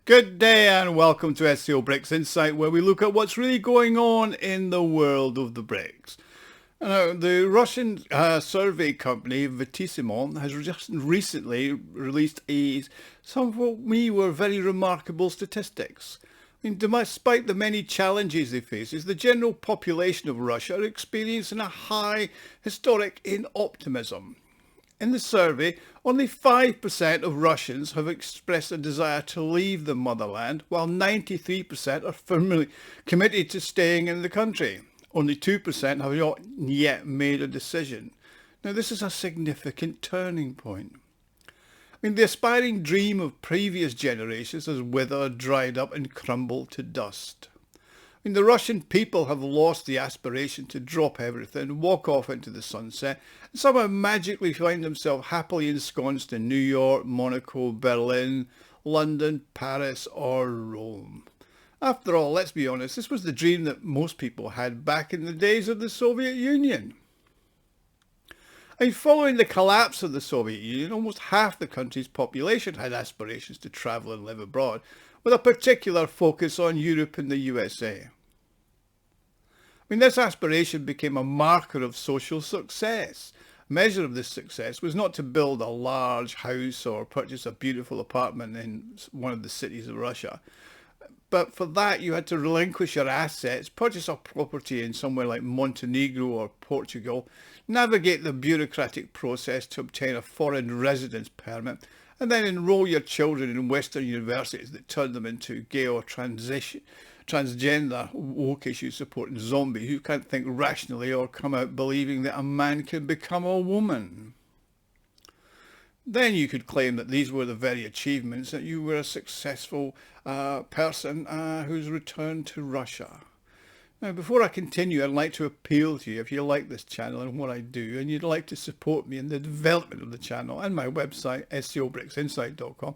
Good day and welcome to SCO BRICS Insight, where we look at what's really going on in the world of the BRICS. Now, the Russian survey company Vitissimo has just recently released some for me were very remarkable statistics. I mean, despite the many challenges they face, the general population of Russia are experiencing a high historic in optimism. In the survey, only 5% of Russians have expressed a desire to leave the motherland, while 93% are firmly committed to staying in the country. Only 2% have not yet made a decision. Now, this is a significant turning point. I mean, the aspiring dream of previous generations has withered, dried up and crumbled to dust. I mean, the Russian people have lost the aspiration to drop everything, walk off into the sunset, and somehow magically find themselves happily ensconced in New York, Monaco, Berlin, London, Paris or Rome. After all, let's be honest, this was the dream that most people had back in the days of the Soviet Union. I mean, following the collapse of the Soviet Union, almost half the country's population had aspirations to travel and live abroad, with a particular focus on Europe and the USA. I mean, this aspiration became a marker of social success. A measure of this success was not to build a large house or purchase a beautiful apartment in one of the cities of Russia. But for that, you had to relinquish your assets, purchase a property in somewhere like Montenegro or Portugal, navigate the bureaucratic process to obtain a foreign residence permit, and then enroll your children in Western universities that turn them into gay or transgender woke issue supporting zombies who can't think rationally or come out believing that a man can become a woman. Then you could claim that these were the very achievements that you were a successful person who's returned to Russia. Now, before I continue, I'd like to appeal to you, if you like this channel and what I do, and you'd like to support me in the development of the channel and my website, SCOBRICSinsight.com,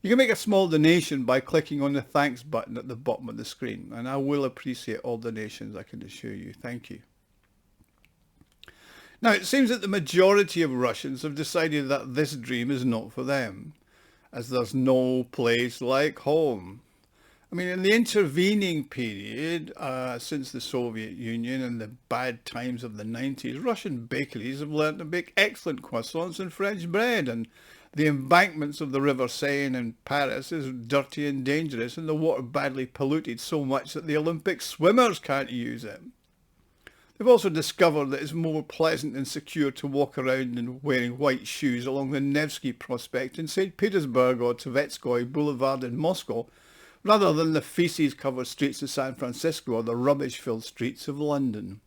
you can make a small donation by clicking on the thanks button at the bottom of the screen, and I will appreciate all donations, I can assure you. Thank you. Now, it seems that the majority of Russians have decided that this dream is not for them, as there's no place like home. I mean, in the intervening period, since the Soviet Union and the bad times of the 90s, Russian bakeries have learned to bake excellent croissants and French bread, and the embankments of the River Seine in Paris is dirty and dangerous, and the water badly polluted so much that the Olympic swimmers can't use it. They've also discovered that it's more pleasant and secure to walk around in wearing white shoes along the Nevsky Prospect in St. Petersburg or Tverskoy Boulevard in Moscow, rather than the feces-covered streets of San Francisco or the rubbish-filled streets of London.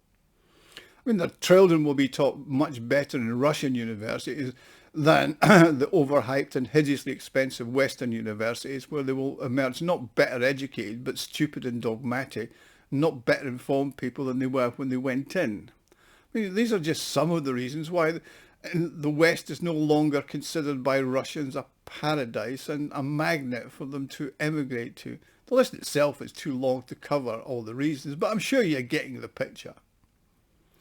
I mean, their children will be taught much better in Russian universities than the overhyped and hideously expensive Western universities, where they will emerge not better educated, but stupid and dogmatic, not better informed people than they were when they went in. I mean, these are just some of the reasons why the West is no longer considered by Russians a paradise and a magnet for them to emigrate to. The list itself is too long to cover all the reasons, but I'm sure you're getting the picture.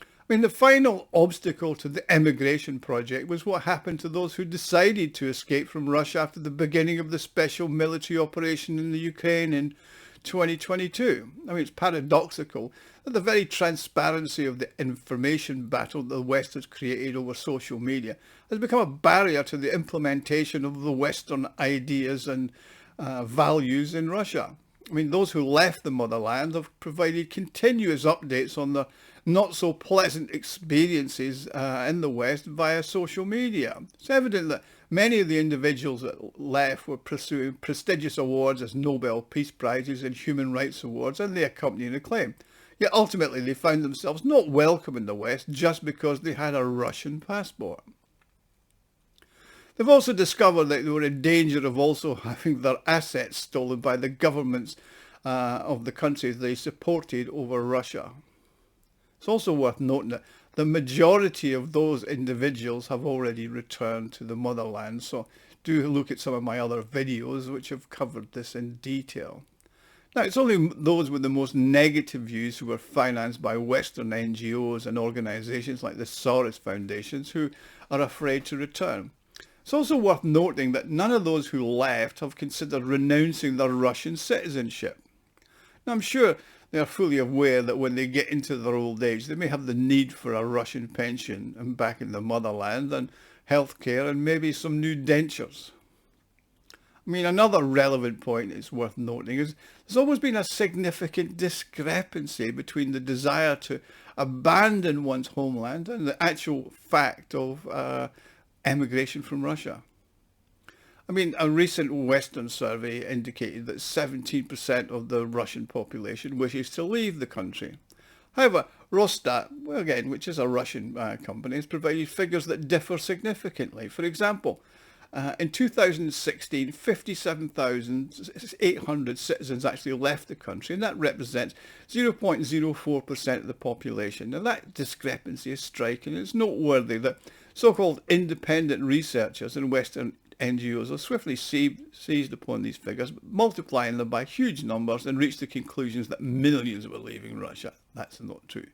I mean, the final obstacle to the emigration project was what happened to those who decided to escape from Russia after the beginning of the special military operation in the Ukraine in 2022. I mean, it's paradoxical that the very transparency of the information battle the West has created over social media has become a barrier to the implementation of the Western ideas and values in Russia. I mean, those who left the motherland have provided continuous updates on the not so pleasant experiences in the West via social media. It's evident that many of the individuals that left were pursuing prestigious awards as Nobel Peace Prizes and Human Rights Awards and the accompanying acclaim. Yet ultimately they found themselves not welcome in the West just because they had a Russian passport. They've also discovered that they were in danger of also having their assets stolen by the governments of the countries they supported over Russia. It's also worth noting that the majority of those individuals have already returned to the motherland, so do look at some of my other videos which have covered this in detail. Now, it's only those with the most negative views who are financed by Western NGOs and organisations like the Soros Foundations who are afraid to return. It's also worth noting that none of those who left have considered renouncing their Russian citizenship. Now, I'm sure they are fully aware that when they get into their old age, they may have the need for a Russian pension and back in the motherland and healthcare and maybe some new dentures. I mean, another relevant point it's worth noting is there's always been a significant discrepancy between the desire to abandon one's homeland and the actual fact of emigration from Russia. I mean, a recent Western survey indicated that 17% of the Russian population wishes to leave the country. However, Rosstat, well, again, which is a Russian company, has provided figures that differ significantly. For example, in 2016, 57,800 citizens actually left the country, and that represents 0.04% of the population. Now, that discrepancy is striking. It's noteworthy that so-called independent researchers in Western NGOs have swiftly seized upon these figures, multiplying them by huge numbers and reached the conclusions that millions were leaving Russia. That's not true.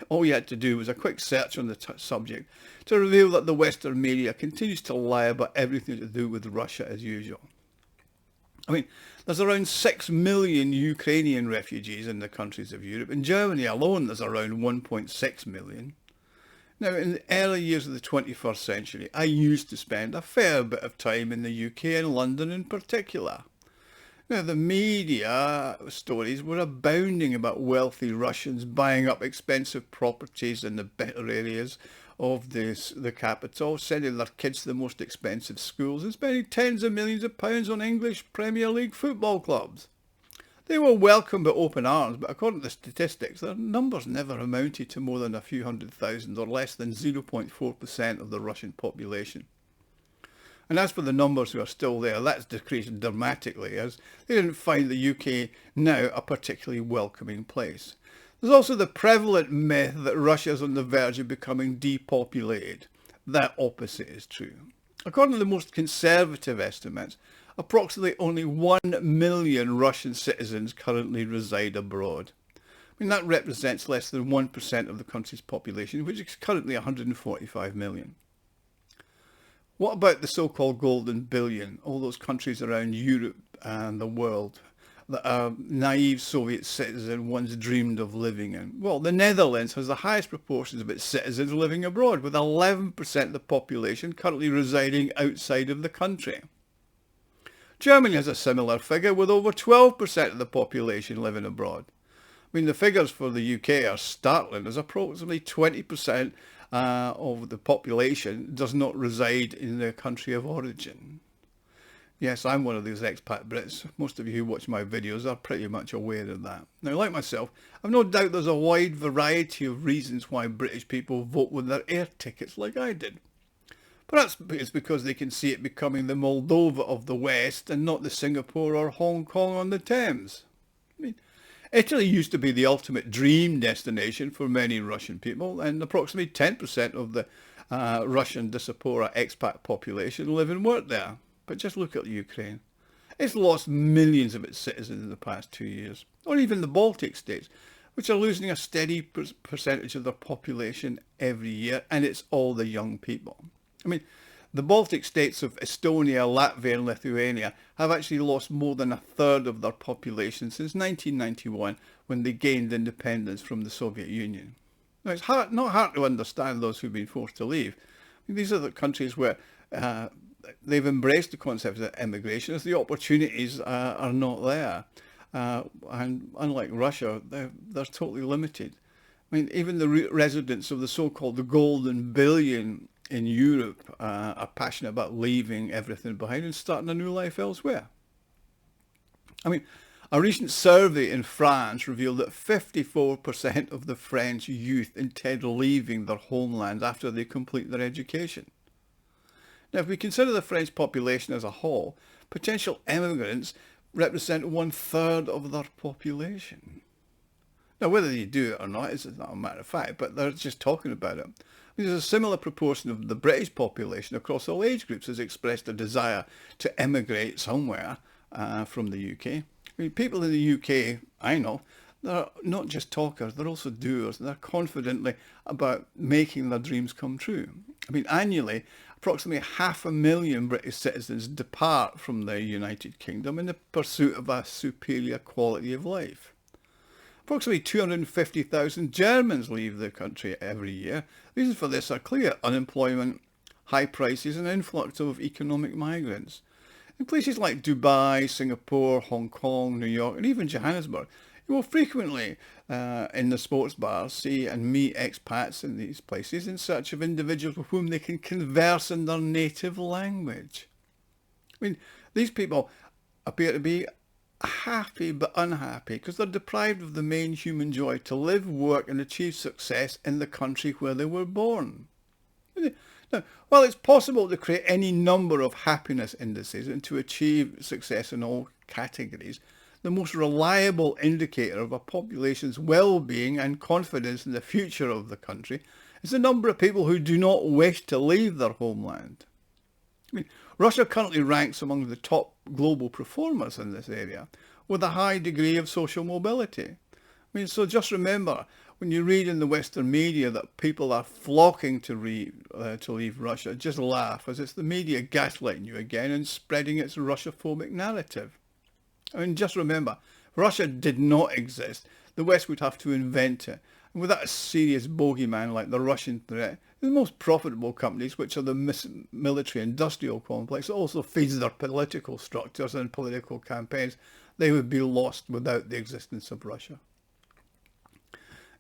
All you had to do was a quick search on the subject to reveal that the Western media continues to lie about everything to do with Russia as usual. I mean, there's around 6 million Ukrainian refugees in the countries of Europe. In Germany alone, there's around 1.6 million. Now, in the early years of the 21st century, I used to spend a fair bit of time in the UK and London in particular. Now, the media stories were abounding about wealthy Russians buying up expensive properties in the better areas of the capital, sending their kids to the most expensive schools and spending tens of millions of pounds on English Premier League football clubs. They were welcomed with open arms, but according to the statistics, their numbers never amounted to more than a few 100,000 or less than 0.4% of the Russian population. And as for the numbers who are still there, that's decreased dramatically as they didn't find the UK now a particularly welcoming place. There's also the prevalent myth that Russia is on the verge of becoming depopulated. That opposite is true. According to the most conservative estimates, approximately only 1 million Russian citizens currently reside abroad. I mean, that represents less than 1% of the country's population, which is currently 145 million. What about the so-called golden billion, all those countries around Europe and the world that a naive Soviet citizen once dreamed of living in? Well, the Netherlands has the highest proportions of its citizens living abroad, with 11% of the population currently residing outside of the country. Germany has a similar figure, with over 12% of the population living abroad. I mean, the figures for the UK are startling, as approximately 20% of the population does not reside in their country of origin. Yes, I'm one of those expat Brits. Most of you who watch my videos are pretty much aware of that. Now, like myself, I've no doubt there's a wide variety of reasons why British people vote with their air tickets like I did. Perhaps it's because they can see it becoming the Moldova of the West and not the Singapore or Hong Kong on the Thames. I mean, Italy used to be the ultimate dream destination for many Russian people, and approximately 10% of the Russian diaspora expat population live and work there. But just look at Ukraine. It's lost millions of its citizens in the past 2 years. Or even the Baltic states, which are losing a steady percentage of their population every year, and it's all the young people. I mean, the Baltic states of Estonia, Latvia and Lithuania have actually lost more than a third of their population since 1991, when they gained independence from the Soviet Union. Now, it's not hard to understand those who've been forced to leave. I mean, these are the countries where they've embraced the concept of immigration, as the opportunities are not there. And unlike Russia, they're totally limited. I mean, even the residents of the so-called the golden billion in Europe are passionate about leaving everything behind and starting a new life elsewhere. I mean, a recent survey in France revealed that 54% of the French youth intend leaving their homeland after they complete their education. Now, if we consider the French population as a whole, potential immigrants represent 1/3 of their population. Now, whether they do it or not is not a matter of fact, but they're just talking about it. I mean, there's a similar proportion of the British population across all age groups has expressed a desire to emigrate somewhere from the UK. I mean, people in the UK, I know, they're not just talkers, they're also doers. They're confidently about making their dreams come true. I mean, annually, approximately 500,000 British citizens depart from the United Kingdom in the pursuit of a superior quality of life. Approximately 250,000 Germans leave the country every year. Reasons for this are clear: unemployment, high prices, and influx of economic migrants. In places like Dubai, Singapore, Hong Kong, New York, and even Johannesburg, you will frequently in the sports bars see and meet expats in these places in search of individuals with whom they can converse in their native language. I mean, these people appear to be happy but unhappy because they're deprived of the main human joy to live, work and achieve success in the country where they were born. Now, while it's possible to create any number of happiness indices and to achieve success in all categories, the most reliable indicator of a population's well-being and confidence in the future of the country is the number of people who do not wish to leave their homeland. I mean, Russia currently ranks among the top global performers in this area, with a high degree of social mobility. I mean, so just remember, when you read in the Western media that people are flocking to leave Russia, just laugh, as it's the media gaslighting you again and spreading its Russophobic narrative. I mean, just remember, if Russia did not exist, the West would have to invent it. And without a serious bogeyman like the Russian threat, the most profitable companies, which are the military-industrial complex, that also feeds their political structures and political campaigns, they would be lost without the existence of Russia.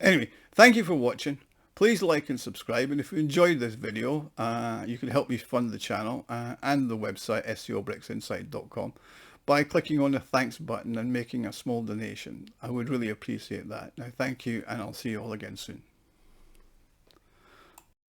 Anyway, thank you for watching. Please like and subscribe, and if you enjoyed this video, you can help me fund the channel and the website SCOBRICSinsight.com by clicking on the thanks button and making a small donation. I would really appreciate that. Now, thank you, and I'll see you all again soon.